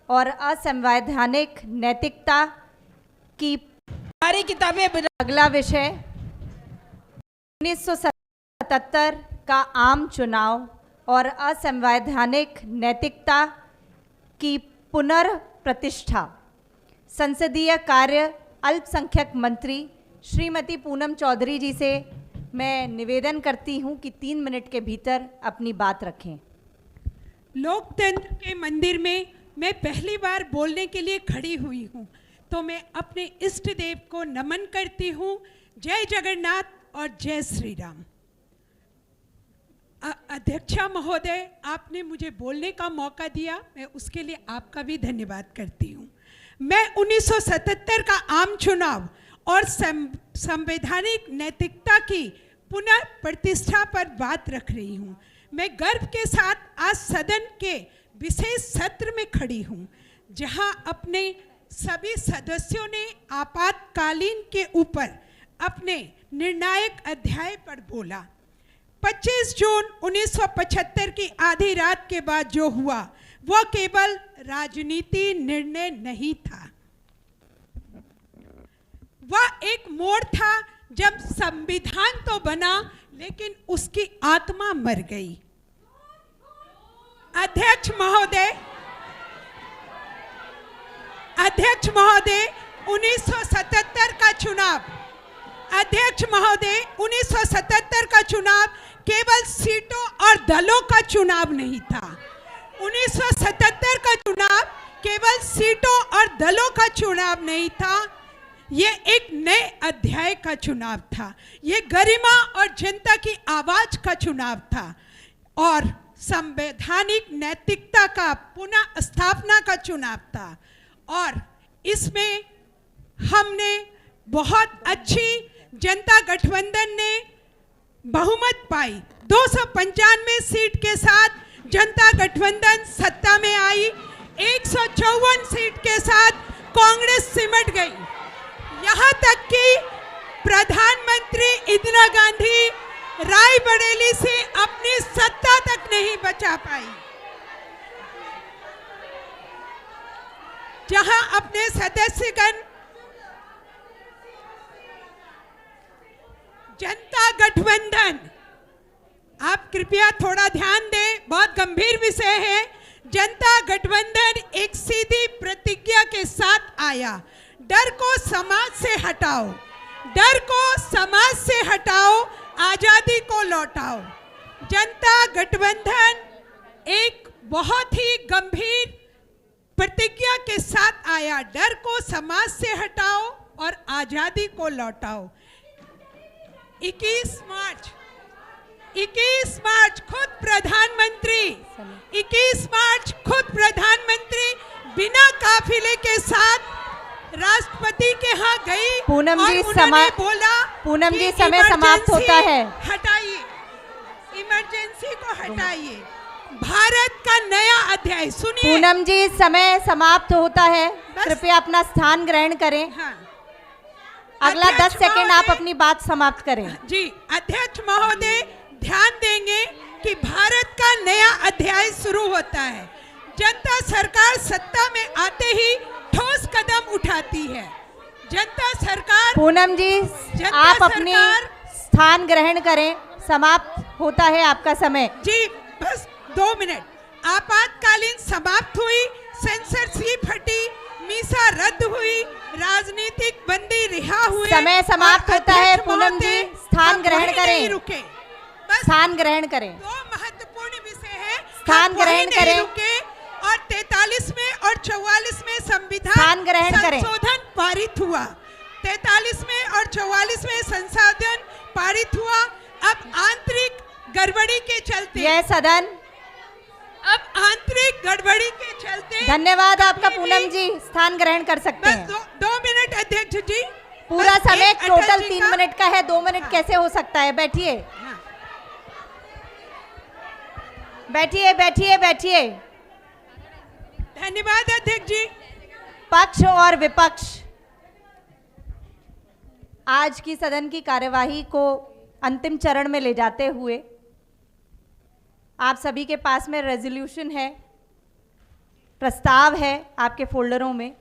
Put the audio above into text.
और असंवैधानिक नैतिकता की हमारी किताबें। अगला विषय 1977 का आम चुनाव और असंवैधानिक नैतिकता की पुनर्प्रतिष्ठा। संसदीय कार्य अल्पसंख्यक मंत्री श्रीमती पूनम चौधरी जी से मैं निवेदन करती हूं कि 3 मिनट के भीतर अपनी बात रखें। लोकतंत्र के मंदिर में मैं पहली बार बोलने के लिए खड़ी हुई हूं, तो मैं अपने इष्ट देव को नमन करती हूं। जय जगन्नाथ और जय श्री राम। अध्यक्षा महोदय, आपने मुझे बोलने का मौका दिया, मैं उसके लिए आपका भी धन्यवाद करती हूं। मैं 1977 का आम चुनाव और संवैधानिक नैतिकता की पुनः प्रतिष्ठा पर बात रख रही हूं। मैं गर्व के साथ आज सदन के विशेष सत्र में खड़ी हूं, जहां अपने सभी सदस्यों ने आपातकालीन के ऊपर अपने निर्णायक अध्याय पर बोला। 25 जून 1975 की आधी रात के बाद जो हुआ वह केवल राजनीति निर्णय नहीं था, वह एक मोड़ था जब संविधान तो बना लेकिन उसकी आत्मा मर गई। अध्यक्ष महोदय 1977 का चुनाव, अध्यक्ष महोदय 1977 का चुनाव केवल सीटों और दलों का चुनाव नहीं था। 1977 का चुनाव केवल सीटों और दलों का चुनाव नहीं था, ये एक नए अध्याय का चुनाव था। ये गरिमा और जनता की आवाज का चुनाव था और संवैधानिक नैतिकता का पुनः स्थापना का चुनाव था। और इसमें हमने बहुत अच्छी जनता गठबंधन ने बहुमत पाई। 295 सीट के साथ जनता गठबंधन सत्ता में आई। 154 सीट के साथ कांग्रेस सिमट गई। यहाँ तक कि प्रधानमंत्री इंदिरा गांधी रायबरेली से अपनी सत्ता तक नहीं बचा पाई, जहां अपने सदस्यगण जनता गठबंधन, आप कृपया थोड़ा ध्यान दें, बहुत गंभीर विषय है। जनता गठबंधन एक सीधी प्रतिज्ञा के साथ आया, डर को समाज से हटाओ, डर को समाज से हटाओ, आजादी को लौटाओ। जनता गठबंधन एक बहुत ही गंभीर प्रतिज्ञा के साथ आया, डर को समाज से हटाओ और आजादी को लौटाओ। 21 मार्च खुद प्रधानमंत्री 21 मार्च खुद प्रधानमंत्री बिना काफिले के साथ राष्ट्रपति के यहाँ गई। पूनम जी बोला, पूनम जी समय समाप्त होता है, हटाइए इमरजेंसी को, हटाइए। भारत का नया अध्याय सुनिए। पूनम जी समय समाप्त होता है, कृपया अपना स्थान ग्रहण करें। हाँ। अगला 10 सेकंड आप अपनी बात समाप्त करें। जी, अध्यक्ष महोदय ध्यान देंगे कि भारत का नया अध्याय शुरू होता है। जनता सरकार सत्ता में आते ही ठोस कदम उठाती है। जनता सरकार, पूनम जी आप अपनी स्थान ग्रहण करें, समाप्त होता है आपका समय। जी बस 2 मिनट। आपातकालीन समाप्त हुई, सेंसरशिप हटी, मीसा रद्द हुई, राजनीतिक बंदी रिहा हुए, समय समाप्त होता है। पूनम जी स्थान ग्रहण करें, रुके, स्थान ग्रहण करें। 2 महत्वपूर्ण विषय है, स्थान ग्रहण करें। और 43 में और 44 में संविधान संशोधन पारित हुआ। 43 में और 44 में संशोधन पारित हुआ। अब आंतरिक गड़बड़ी के चलते यह सदन, अब आंतरिक गड़बड़ी के चलते। धन्यवाद आपका पूनम जी, स्थान ग्रहण कर सकते हैं। 2 मिनट अध्यक्ष जी। पूरा समय टोटल 3 मिनट का है, 2 मिनट कैसे हो सकता है? बैठिए, बैठिए, बैठिए, बैठिए। धन्यवाद अध्यक्ष जी। पक्ष और विपक्ष आज की सदन की कार्यवाही को अंतिम चरण में ले जाते हुए आप सभी के पास में रेजोल्यूशन है प्रस्ताव है आपके फोल्डरों में।